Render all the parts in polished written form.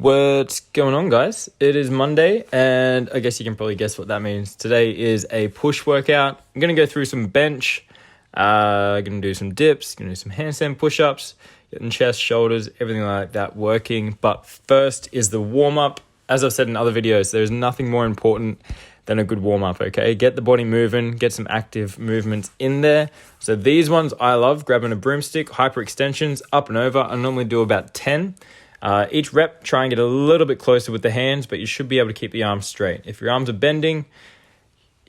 What's going on, guys? It is Monday, and I guess you can probably guess what that means. Today is a push workout. I'm going to go through some bench, going to do some dips, going to do some handstand push-ups, getting chest, shoulders, everything like that working. But first is the warm-up. As I've said in other videos, there's nothing more important than a good warm-up, okay? Get the body moving, get some active movements in there. So these ones I love, grabbing a broomstick, hyperextensions, up and over. I normally do about 10. Each rep, try and get a little bit closer with the hands, but you should be able to keep the arms straight. If your arms are bending,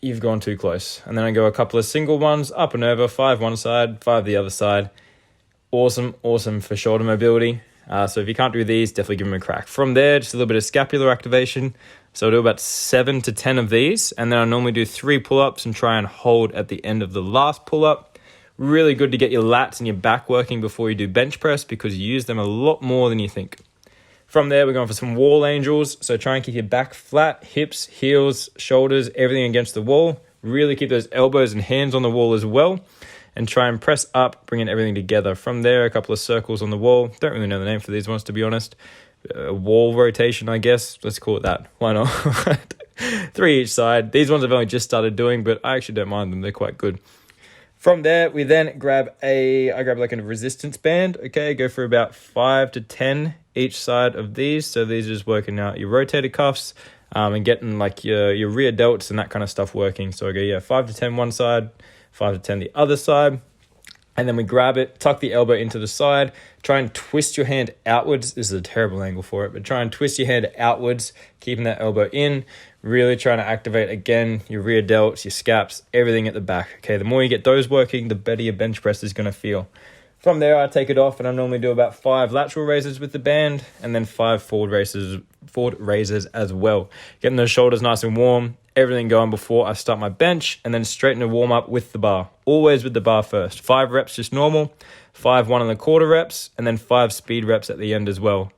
you've gone too close. And then I go a couple of single ones, up and over, 5 one side, 5 the other side. Awesome for shoulder mobility. So if you can't do these, definitely give them a crack. From there, just a little bit of scapular activation. So I'll do about 7 to 10 of these. And then I normally do 3 pull-ups and try and hold at the end of the last pull-up. Really good to get your lats and your back working before you do bench press because you use them a lot more than you think. From there, we're going for some wall angels. So try and keep your back flat, hips, heels, shoulders, everything against the wall. Really keep those elbows and hands on the wall as well. And try and press up, bringing everything together. From there, a couple of circles on the wall. Don't really know the name for these ones, to be honest. Wall rotation, I guess. Let's call it that. Why not? 3 each side. These ones I've only just started doing, but I actually don't mind them. They're quite good. From there, we then I grab like a resistance band. Okay, go for about 5 to 10 each side of these. So these are just working out your rotator cuffs and getting like your rear delts and that kind of stuff working. So I go, 5 to 10 one side, 5 to 10 the other side. And then we grab it, tuck the elbow into the side, try and twist your hand outwards. This is a terrible angle for it, but try and twist your hand outwards, keeping that elbow in, really trying to activate, again, your rear delts, your scaps, everything at the back. Okay, the more you get those working, the better your bench press is going to feel. From there, I take it off, and I normally do about 5 lateral raises with the band, and then 5 forward raises as well. Getting those shoulders nice and warm, everything going before I start my bench, and then straighten to warm up with the bar. Always with the bar first. 5 reps just normal, 5 1.25 reps, and then 5 speed reps at the end as well.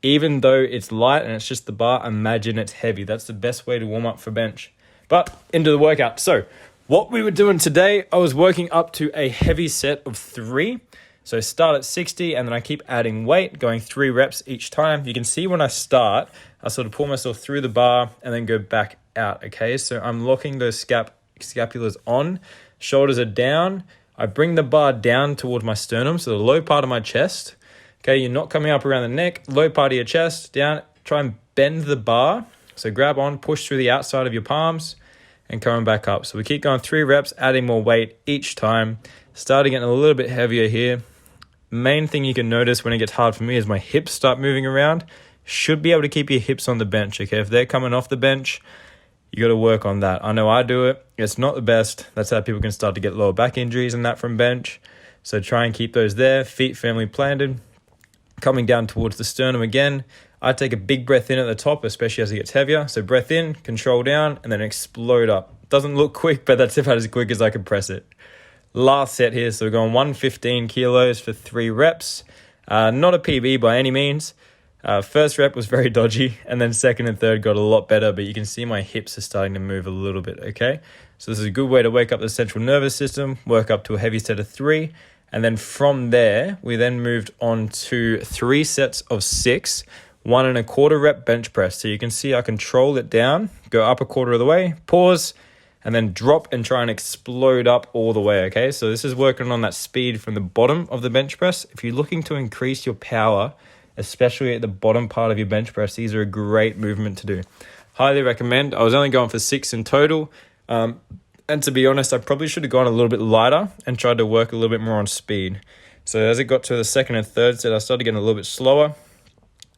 Even though it's light and it's just the bar, imagine it's heavy. That's the best way to warm up for bench. But into the workout. So what we were doing today, I was working up to a heavy set of 3. So start at 60 and then I keep adding weight, going 3 reps each time. You can see when I start, I sort of pull myself through the bar and then go back out, okay? So I'm locking those scapulars on, shoulders are down. I bring the bar down towards my sternum, so the low part of my chest. Okay, you're not coming up around the neck, low part of your chest, down. Try and bend the bar. So grab on, push through the outside of your palms and coming back up. So we keep going 3 reps, adding more weight each time. Starting getting a little bit heavier here. Main thing you can notice when it gets hard for me is my hips start moving around. Should be able to keep your hips on the bench, okay? If they're coming off the bench, you got to work on that. I know I do it. It's not the best. That's how people can start to get lower back injuries and that from bench. So try and keep those there. Feet firmly planted. Coming down towards the sternum again. I take a big breath in at the top, especially as it gets heavier. So breath in, control down, and then explode up. Doesn't look quick, but that's about as quick as I can press it. Last set here, so we're going 115 kilos for 3 reps. Not a PB by any means. First rep was very dodgy, and then second and third got a lot better, but you can see my hips are starting to move a little bit, okay? So this is a good way to wake up the central nervous system, work up to a heavy set of 3, and then from there, we then moved on to 3 sets of 6, 1.25 rep bench press. So you can see I control it down, go up a quarter of the way, pause, and then drop and try and explode up all the way, okay? So this is working on that speed from the bottom of the bench press. If you're looking to increase your power, especially at the bottom part of your bench press, these are a great movement to do. Highly recommend. I was only going for 6 in total. And to be honest, I probably should have gone a little bit lighter and tried to work a little bit more on speed. So as it got to the second and third set, I started getting a little bit slower.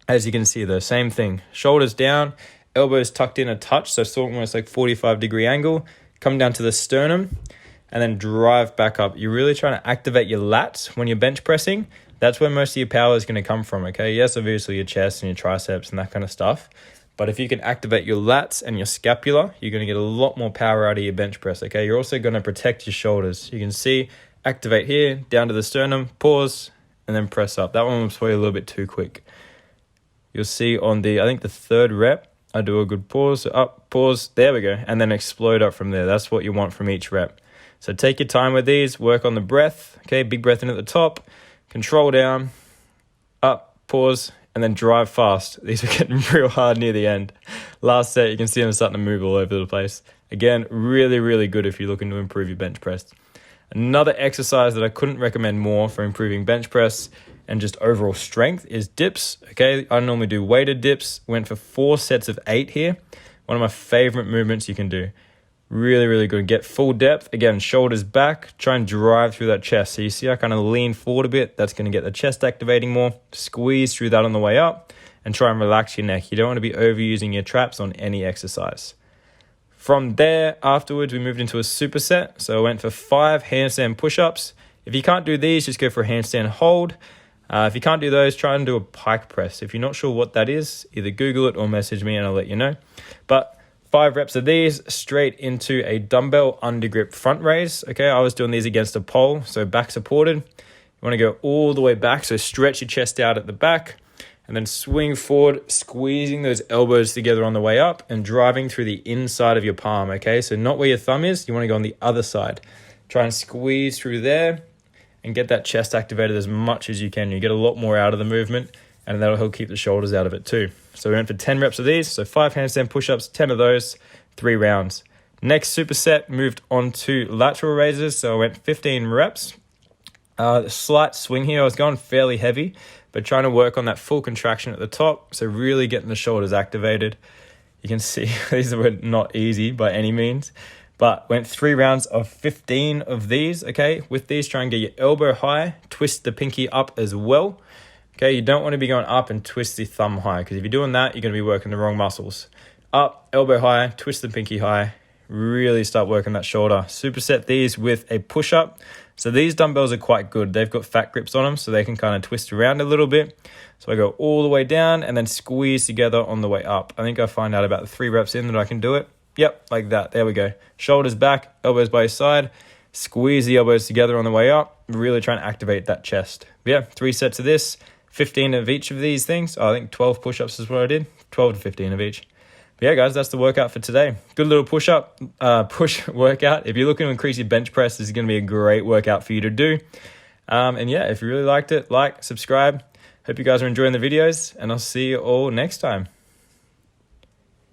As you can see, the same thing. Shoulders down, elbows tucked in a touch, so it's almost like 45-degree angle. Come down to the sternum and then drive back up. You're really trying to activate your lats when you're bench pressing. That's where most of your power is going to come from, okay? Yes, obviously your chest and your triceps and that kind of stuff. But if you can activate your lats and your scapula, you're going to get a lot more power out of your bench press, okay? You're also going to protect your shoulders. You can see, activate here, down to the sternum, pause, and then press up. That one was probably a little bit too quick. You'll see on the 3rd rep, I do a good pause, up, pause, there we go, and then explode up from there. That's what you want from each rep. So take your time with these, work on the breath, okay? Big breath in at the top, control down, up, pause, and then drive fast. These are getting real hard near the end. Last set, you can see them starting to move all over the place. Again, really, really good if you're looking to improve your bench press. Another exercise that I couldn't recommend more for improving bench press and just overall strength is dips. Okay, I normally do weighted dips. Went for 4 sets of 8 here. One of my favorite movements you can do. Really, really good. Get full depth. Again, shoulders back. Try and drive through that chest. So you see I kind of lean forward a bit. That's going to get the chest activating more. Squeeze through that on the way up and try and relax your neck. You don't want to be overusing your traps on any exercise. From there, afterwards, we moved into a superset. So I went for 5 handstand push-ups. If you can't do these, just go for a handstand hold. If you can't do those, try and do a pike press. If you're not sure what that is, either Google it or message me and I'll let you know. But 5 reps of these straight into a dumbbell undergrip front raise. Okay, I was doing these against a pole, so back supported. You want to go all the way back, so stretch your chest out at the back and then swing forward, squeezing those elbows together on the way up and driving through the inside of your palm. Okay, so not where your thumb is, you want to go on the other side. Try and squeeze through there and get that chest activated as much as you can. You get a lot more out of the movement and that'll help keep the shoulders out of it too. So we went for 10 reps of these. So 5 handstand push-ups, 10 of those, 3 rounds. Next superset, moved on to lateral raises. So I went 15 reps. Slight swing here. I was going fairly heavy, but trying to work on that full contraction at the top. So really getting the shoulders activated. You can see these were not easy by any means, but went 3 rounds of 15 of these. Okay, with these, try and get your elbow high, twist the pinky up as well. Okay, you don't want to be going up and twist the thumb high, because if you're doing that, you're going to be working the wrong muscles. Up, elbow high, twist the pinky high, really start working that shoulder. Superset these with a push-up. So these dumbbells are quite good. They've got fat grips on them, so they can kind of twist around a little bit. So I go all the way down and then squeeze together on the way up. I think I find out about the 3 reps in that I can do it. Yep, like that. There we go. Shoulders back, elbows by your side. Squeeze the elbows together on the way up. Really try and activate that chest. But yeah, 3 sets of this. 15 of each of these things. I think 12 push-ups is what I did. 12 to 15 of each. But yeah, guys, that's the workout for today. Good little push workout. If you're looking to increase your bench press, this is going to be a great workout for you to do. And yeah, if you really liked it, like, subscribe. Hope you guys are enjoying the videos, and I'll see you all next time.